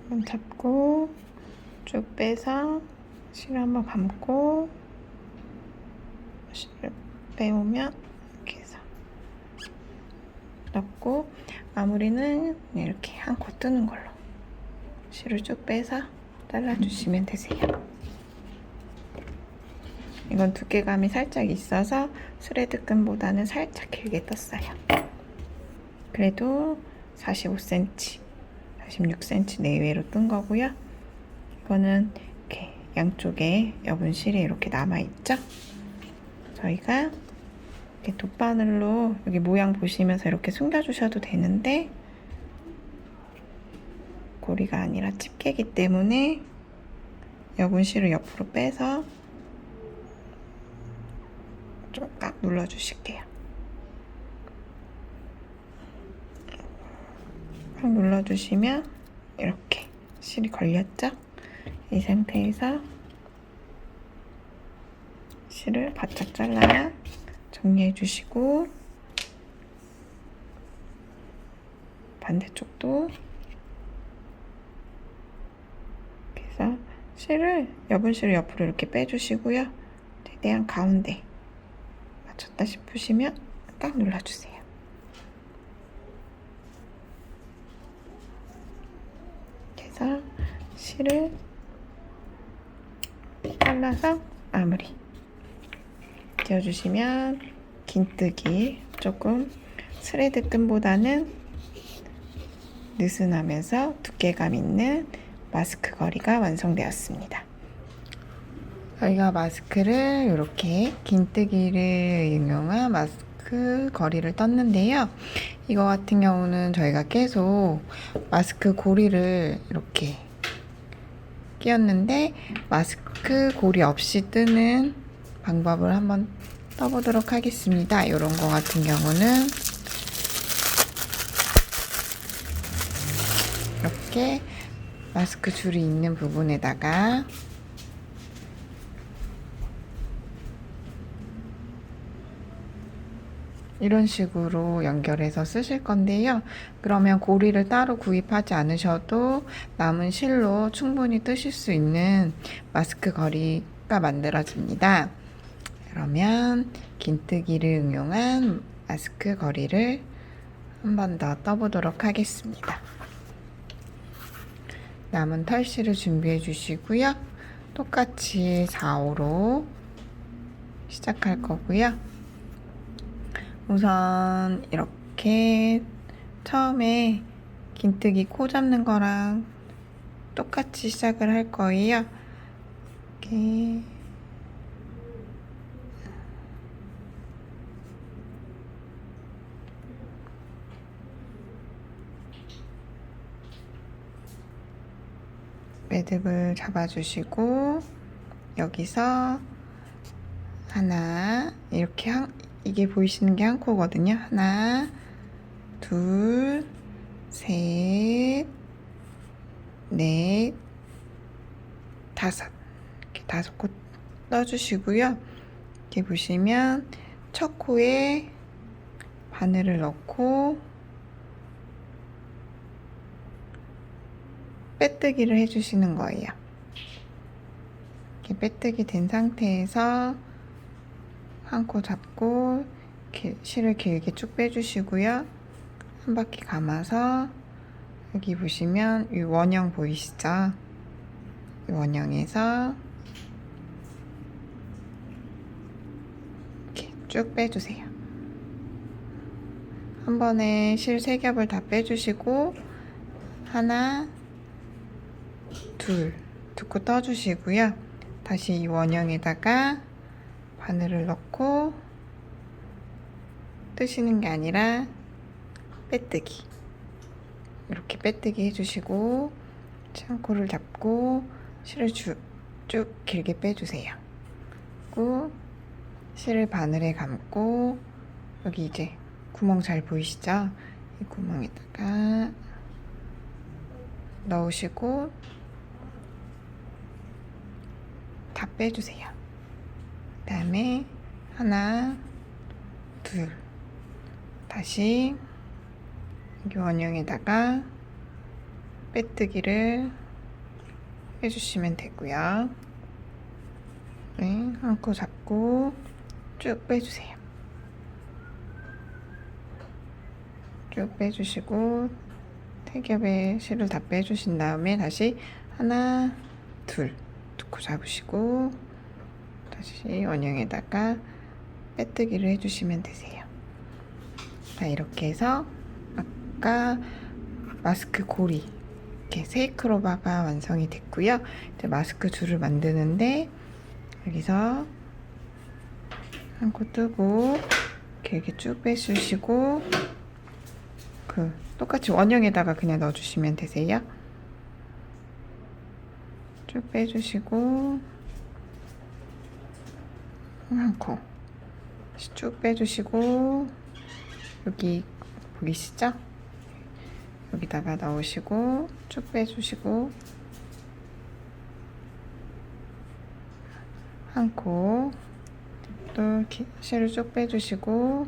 한번 잡고 쭉 빼서 실을 한번 감고 실을 빼오면 이렇게 해서 넣고 마무리는 이렇게 한 코 뜨는 걸로 실을 쭉 빼서 잘라주시면 되세요. 이건 두께감이 살짝 있어서 스레드 끈보다는 살짝 길게 떴어요. 그래도 45cm, 46cm 내외로 뜬 거고요. 이거는 이렇게 양쪽에 여분 실이 이렇게 남아있죠? 저희가 이렇게 돗바늘로 여기 모양 보시면서 이렇게 숨겨주셔도 되는데 고리가 아니라 집게기 때문에 여분실을 옆으로 빼서 좀 꽉 눌러주실게요. 꽉 눌러주시면 이렇게 실이 걸렸죠? 이 상태에서 실을 바짝 잘라야 정리해 주시고 반대쪽도 그래서 여분실을 옆으로 이렇게 빼주시고요. 최대한 가운데 맞췄다 싶으시면 딱 눌러주세요. 그래서 실을 잘라서 마무리 지어주시면 긴뜨기 조금 스레드 끈보다는 느슨하면서 두께감 있는 마스크 거리가 완성되었습니다. 저희가 마스크를 이렇게 긴뜨기를 이용한 마스크 거리를 떴는데요. 이거 같은 경우는 저희가 계속 마스크 고리를 이렇게 끼웠는데 마스크 고리 없이 뜨는 방법을 한번 떠보도록 하겠습니다. 이런 거 같은 경우는 이렇게 마스크 줄이 있는 부분에다가 이런 식으로 연결해서 쓰실 건데요. 그러면 고리를 따로 구입하지 않으셔도 남은 실로 충분히 뜨실 수 있는 마스크 거리가 만들어집니다. 그러면 긴뜨기를 응용한 마스크 거리를 한 번 더 떠보도록 하겠습니다. 남은 털실을 준비해 주시고요. 똑같이 4호로 시작할 거고요. 우선 이렇게 처음에 긴뜨기 코 잡는 거랑 똑같이 시작을 할 거예요. 이렇게 매듭을 잡아주시고 여기서 하나 이렇게 이게 보이시는 게 한 코거든요. 하나, 둘, 셋, 넷, 다섯. 이렇게 5코 떠주시고요. 이렇게 보시면 첫 코에 바늘을 넣고 빼뜨기를 해주시는 거예요. 이렇게 빼뜨기 된 상태에서 한 코 잡고 실을 길게 쭉 빼주시고요. 한 바퀴 감아서 여기 보시면 이 원형 보이시죠? 이 원형에서 이렇게 쭉 빼주세요. 한 번에 실 3겹을 다 빼주시고 하나, 둘, 2코 떠주시고요. 다시 이 원형에다가 바늘을 넣고 뜨시는 게 아니라 빼뜨기 이렇게 빼뜨기 해주시고 창코를 잡고 실을 쭉 길게 빼주세요. 그리고 실을 바늘에 감고 여기 이제 구멍 잘 보이시죠? 이 구멍에다가 넣으시고 다 빼주세요. 그 다음에 하나, 둘, 다시 여기 원형에다가 빼뜨기를 해주시면 되고요. 네, 한 코 잡고 쭉 빼주세요. 쭉 빼주시고 3겹의 실을 다 빼주신 다음에 다시 하나, 둘, 2코 잡으시고 다시 원형에다가 빼뜨기를 해주시면 되세요. 자, 이렇게 해서 아까 마스크 고리 이렇게 세이크로바가 완성이 됐고요. 이제 마스크 줄을 만드는데 여기서 한 코 뜨고 길게 쭉 빼주시고 똑같이 원형에다가 그냥 넣어주시면 되세요. 쭉 빼주시고 한 코 쭉 빼주시고 여기 보이시죠? 여기다가 넣으시고 쭉 빼주시고 한 코 또 실을 쭉 빼주시고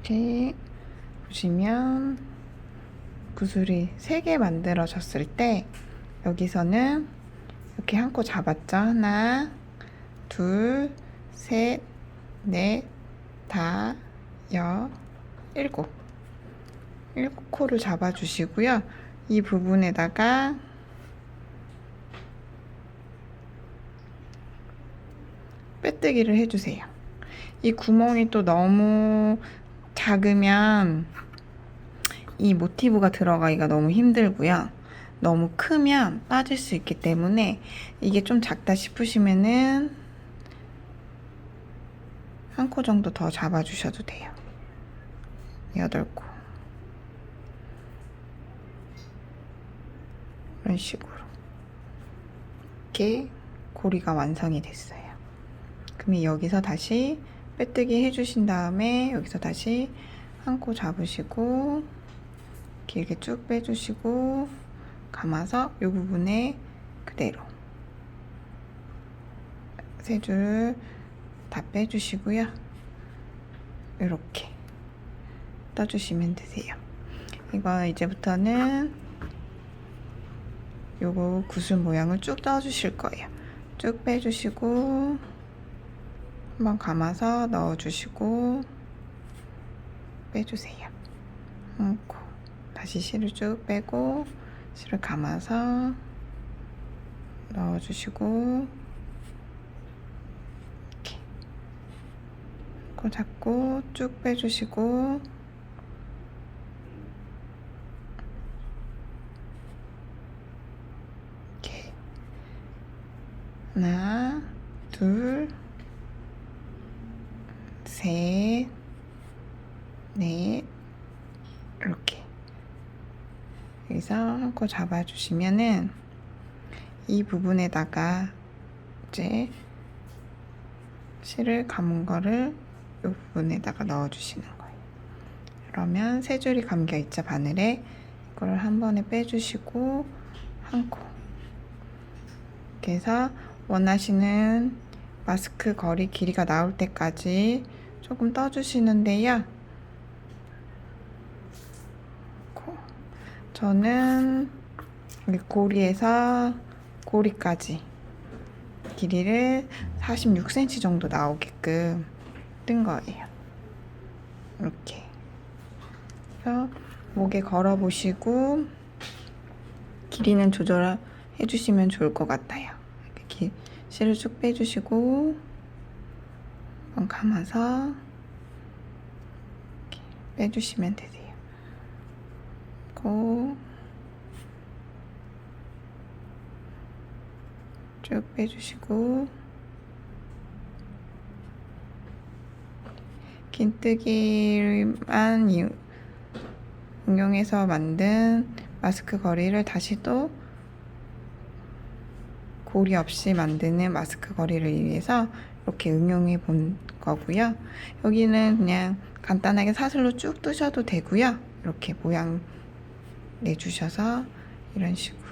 이렇게 보시면 구슬이 3개 만들어졌을 때 여기서는 이렇게 한 코 잡았죠? 하나, 둘, 셋, 넷, 다, 일곱 코를 잡아주시고요. 이 부분에다가 빼뜨기를 해주세요. 이 구멍이 또 너무 작으면 이 모티브가 들어가기가 너무 힘들고요. 너무 크면 빠질 수 있기 때문에 이게 좀 작다 싶으시면은 한 코 정도 더 잡아주셔도 돼요. 8코. 이런 식으로. 이렇게 고리가 완성이 됐어요. 그럼 여기서 다시 빼뜨기 해주신 다음에 여기서 다시 한 코 잡으시고 길게 쭉 빼주시고 감아서 이 부분에 그대로 3줄 다 빼주시고요. 이렇게 떠주시면 되세요. 이거 이제부터는 요거 구슬 모양을 쭉 떠주실 거예요. 쭉 빼주시고 한번 감아서 넣어주시고 빼주세요. 다시 실을 쭉 빼고 실을 감아서 넣어주시고 이렇게 코 잡고 쭉 빼주시고 이렇게 하나, 둘, 셋, 넷 이렇게 여기서 한 코 잡아주시면은 이 부분에다가 이제 실을 감은 거를 이 부분에다가 넣어주시는 거예요. 그러면 3줄이 감겨 있죠, 바늘에. 이거를 한 번에 빼주시고 한 코. 이렇게 해서 원하시는 마스크 거리 길이가 나올 때까지 조금 떠주시는데요. 저는 여기 고리에서 고리까지 길이를 46cm 정도 나오게끔 뜬 거예요. 이렇게. 그래서 목에 걸어 보시고 길이는 조절해 주시면 좋을 것 같아요. 이렇게 실을 쭉 빼주시고 한번 감아서 이렇게 빼주시면 되세요. 쭉 빼주시고 긴뜨기만 응용해서 만든 마스크 거리를 다시 또 고리 없이 만드는 마스크 거리를 위해서 이렇게 응용해 본 거고요. 여기는 그냥 간단하게 사슬로 쭉 뜨셔도 되고요. 이렇게 모양 내주셔서 이런 식으로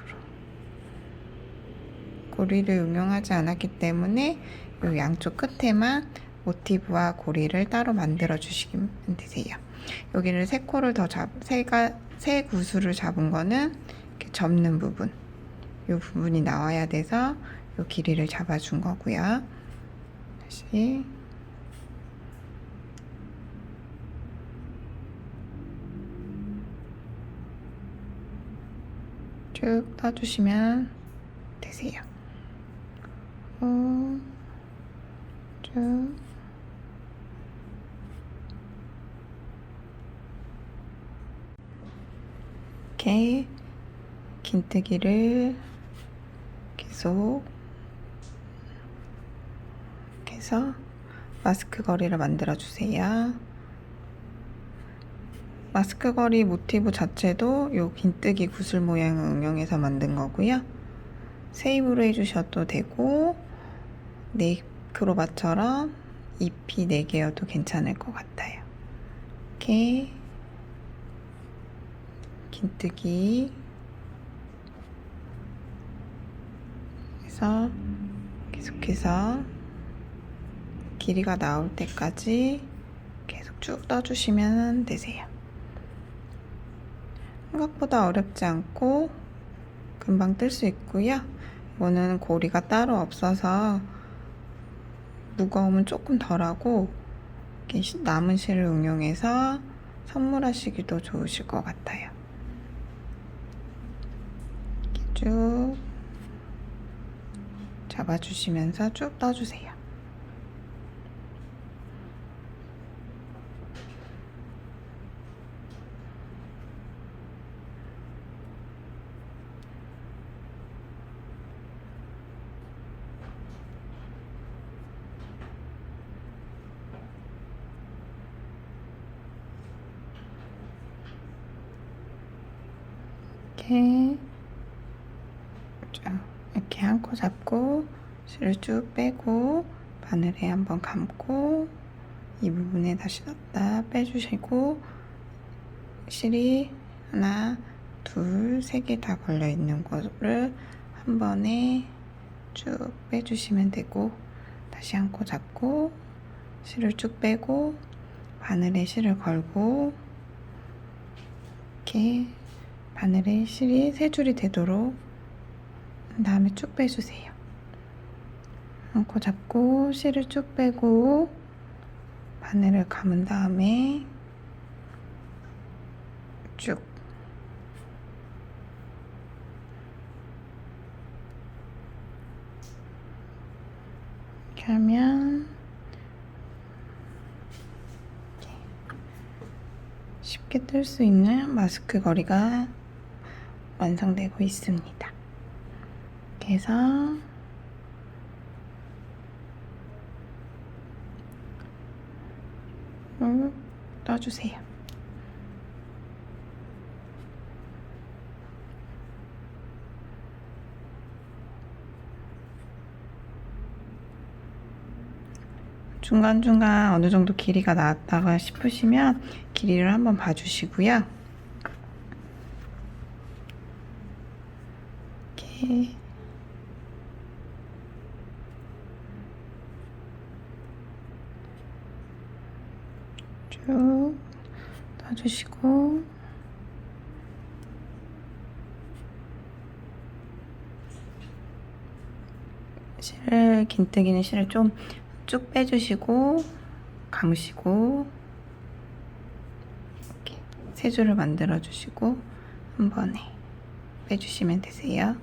고리를 응용하지 않았기 때문에 이 양쪽 끝에만 모티브와 고리를 따로 만들어 주시면 되세요. 여기를 3코를 더 세 구슬을 잡은 거는 이렇게 접는 부분, 이 부분이 나와야 돼서 이 길이를 잡아준 거고요. 다시 쭉 떠주시면 되세요. 쭉 이렇게 긴뜨기를 계속 그래서 마스크 거리를 만들어 주세요. 마스크 거리 모티브 자체도 요 긴뜨기 구슬 모양을 응용해서 만든 거고요. 세이브로 해주셔도 되고 네이크로바처럼 잎이 4개여도 괜찮을 것 같아요. 이렇게 긴뜨기 해서 계속해서 길이가 나올 때까지 계속 쭉 떠주시면 되세요. 생각보다 어렵지 않고 금방 뜰 수 있고요. 이거는 고리가 따로 없어서 무거움은 조금 덜하고 남은 실을 응용해서 선물하시기도 좋으실 것 같아요. 이렇게 쭉 잡아주시면서 쭉 떠주세요. 이렇게 한 코 잡고 실을 쭉 빼고 바늘에 한번 감고 이 부분에 다시 넣었다 빼주시고 실이 하나, 둘, 3개 다 걸려 있는 거를 한 번에 쭉 빼주시면 되고 다시 한 코 잡고 실을 쭉 빼고 바늘에 실을 걸고 이렇게 바늘에 실이 3줄이 되도록 한 다음에 쭉 빼주세요. 한 코 잡고 실을 쭉 빼고 바늘을 감은 다음에 쭉 이렇게 하면 쉽게 뜰 수 있는 마스크 거리가 완성되고 있습니다. 이렇게 해서 떠주세요. 중간중간 어느 정도 길이가 나왔다가 싶으시면 길이를 한번 봐주시고요. 이렇게 쭉 떠주시고 긴뜨기는 실을 좀 쭉 빼주시고 감으시고 이렇게 3줄을 만들어 주시고 한 번에 빼주시면 되세요.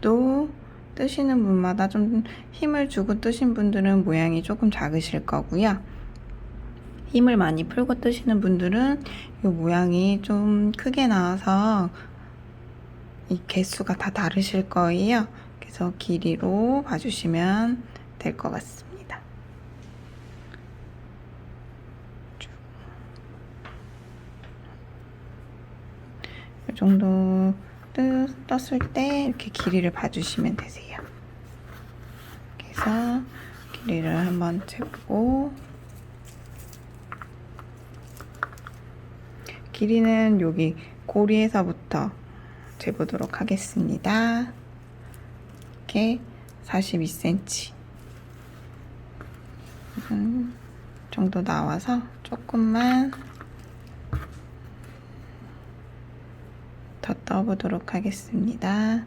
또 뜨시는 분마다 좀 힘을 주고 뜨신 분들은 모양이 조금 작으실 거고요. 힘을 많이 풀고 뜨시는 분들은 이 모양이 좀 크게 나와서 이 개수가 다 다르실 거예요. 그래서 길이로 봐주시면 될 것 같습니다. 이 정도 떴을 때 이렇게 길이를 봐주시면 되세요. 그래서 길이를 한번 재고 길이는 여기 고리에서부터 재보도록 하겠습니다. 이렇게 42cm 정도 나와서 조금만 더 떠보도록 하겠습니다.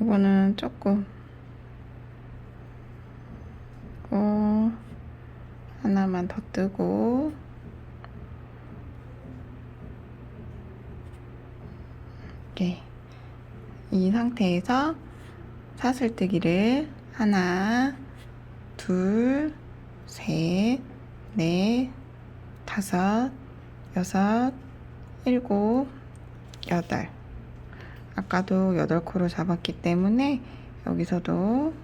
이거는 조금 하나만 더 뜨고 이렇게 이 상태에서 사슬뜨기를 하나, 둘, 셋, 넷, 다섯, 여섯, 일곱, 여덟. 아까도 8코로 잡았기 때문에 여기서도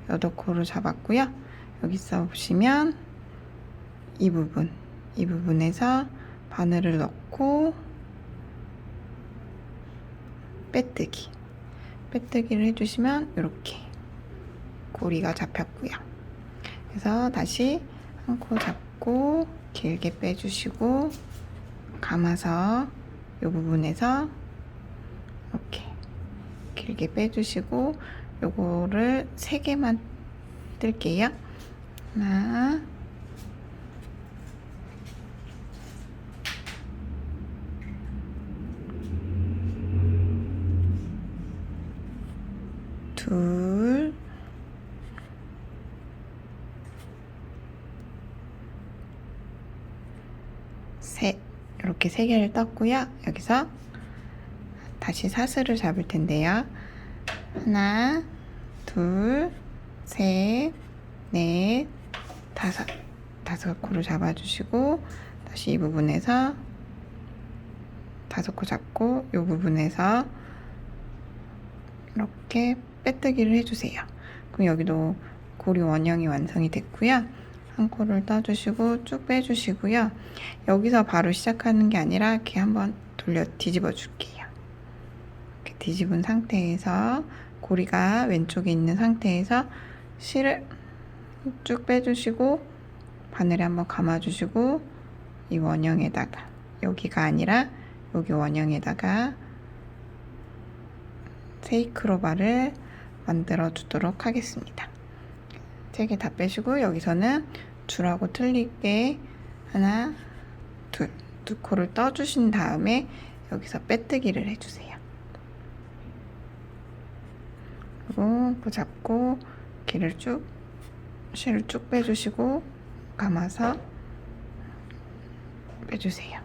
8코로 잡았고요. 여기서 보시면 이 부분에서 바늘을 넣고 빼뜨기를 해주시면 이렇게 고리가 잡혔고요. 그래서 다시 한 코 잡고 길게 빼주시고 감아서 이 부분에서 이렇게 길게 빼주시고 요거를 3개만 뜰게요. 하나, 둘, 셋. 이렇게 3개를 떴고요. 여기서 다시 사슬을 잡을 텐데요. 하나, 둘, 셋, 넷, 다섯 코를 잡아주시고 다시 이 부분에서 5코 잡고 이 부분에서 이렇게 빼뜨기를 해주세요. 그럼 여기도 고리 원형이 완성이 됐고요. 한 코를 떠주시고 쭉 빼주시고요. 여기서 바로 시작하는 게 아니라 이렇게 한번 돌려 뒤집어 줄게요. 이렇게 뒤집은 상태에서 고리가 왼쪽에 있는 상태에서 실을 쭉 빼주시고 바늘에 한번 감아주시고 이 원형에다가 여기가 아니라 여기 원형에다가 세이크로바를 만들어 주도록 하겠습니다. 3개 다 빼시고 여기서는 줄하고 틀리게 하나, 두 코를 떠주신 다음에 여기서 빼뜨기를 해주세요. 그리고 그 잡고 실을 쭉 빼주시고 감아서 빼주세요.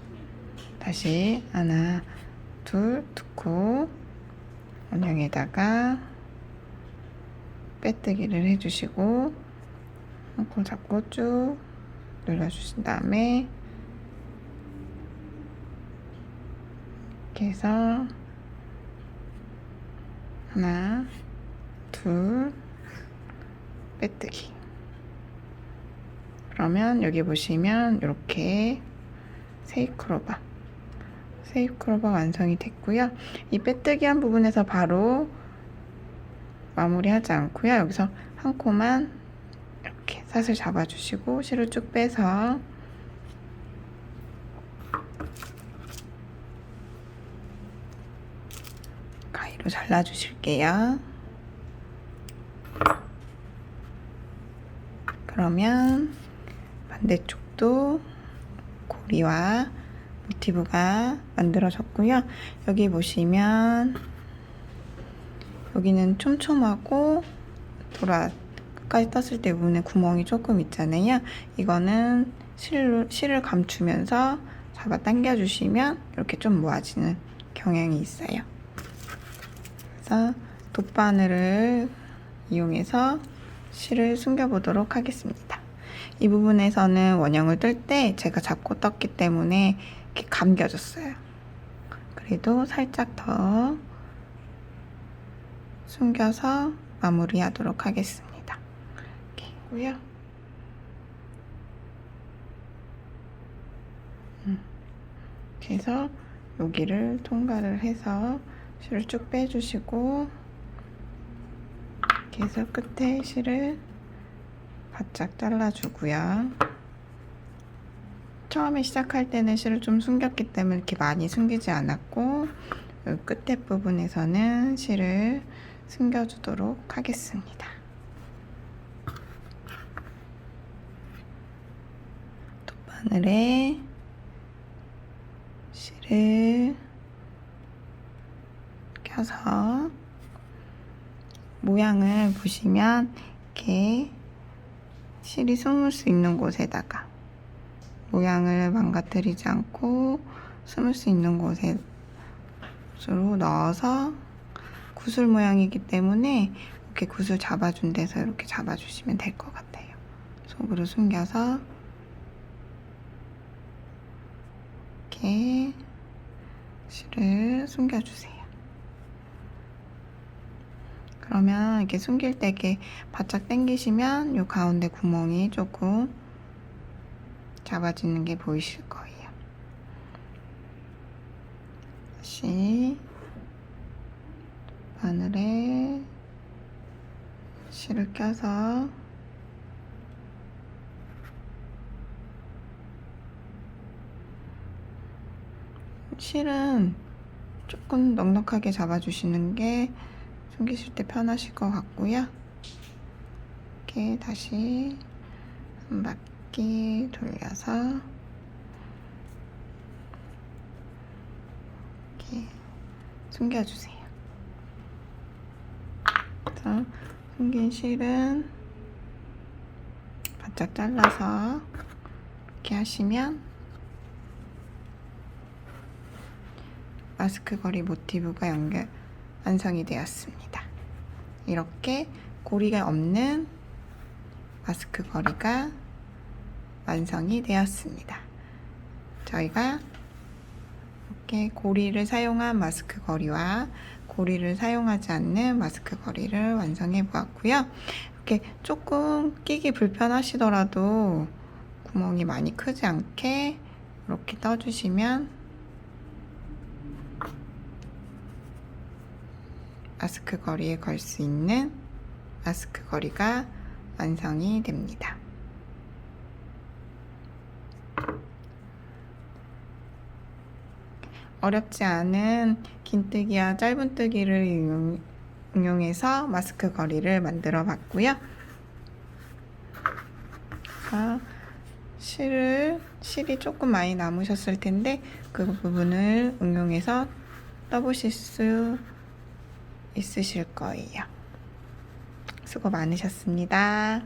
다시 하나, 두 코 원형에다가 빼뜨기를 해주시고 한 코 잡고 쭉 눌러주신 다음에 이렇게 해서 하나, 둘, 빼뜨기. 그러면 여기 보시면 이렇게 세이크로바 완성이 됐고요. 이 빼뜨기 한 부분에서 바로 마무리하지 않고요. 여기서 한 코만 이렇게 사슬 잡아주시고 실을 쭉 빼서 가위로 잘라주실게요. 그러면 반대쪽도 고리와 모티브가 만들어졌고요. 여기 보시면 여기는 촘촘하고 끝까지 떴을 때 부분에 구멍이 조금 있잖아요. 이거는 실을 감추면서 잡아당겨 주시면 이렇게 좀 모아지는 경향이 있어요. 그래서 돗바늘을 이용해서 실을 숨겨보도록 하겠습니다. 이 부분에서는 원형을 뜰 때 제가 잡고 떴기 때문에 이렇게 감겨졌어요. 그래도 살짝 더 숨겨서 마무리하도록 하겠습니다. 이렇게 하고요. 그래서 여기를 통과를 해서 실을 쭉 빼주시고 이렇게 해서 끝에 실을 바짝 잘라주고요. 처음에 시작할 때는 실을 좀 숨겼기 때문에 이렇게 많이 숨기지 않았고 여기 끝에 부분에서는 실을 숨겨주도록 하겠습니다. 돗바늘에 실을 껴서 모양을 보시면 이렇게 실이 숨을 수 있는 곳에다가 모양을 망가뜨리지 않고 숨을 수 있는 곳으로 넣어서 구슬 모양이기 때문에 이렇게 구슬 잡아준 데서 이렇게 잡아주시면 될 것 같아요. 속으로 숨겨서 이렇게 실을 숨겨주세요. 그러면 이렇게 숨길 때 이렇게 바짝 당기시면 이 가운데 구멍이 조금 잡아지는 게 보이실 거예요. 다시 바늘에 실을 껴서 실은 조금 넉넉하게 잡아주시는 게 숨기실 때 편하실 것 같고요. 이렇게 다시 한 바퀴 돌려서 이렇게 숨겨주세요. 그래서 숨긴 실은 바짝 잘라서 이렇게 하시면 마스크 거리 모티브가 완성이 되었습니다. 이렇게 고리가 없는 마스크 거리가 완성이 되었습니다. 저희가 이렇게 고리를 사용한 마스크 거리와 고리를 사용하지 않는 마스크 거리를 완성해 보았고요. 이렇게 조금 끼기 불편하시더라도 구멍이 많이 크지 않게 이렇게 떠주시면 마스크 거리에 걸 수 있는 마스크 거리가 완성이 됩니다. 어렵지 않은 긴뜨기와 짧은뜨기를 응용해서 마스크 거리를 만들어 봤고요. 실이 조금 많이 남으셨을 텐데 그 부분을 응용해서 떠보실 수 있으실 거예요. 수고 많으셨습니다.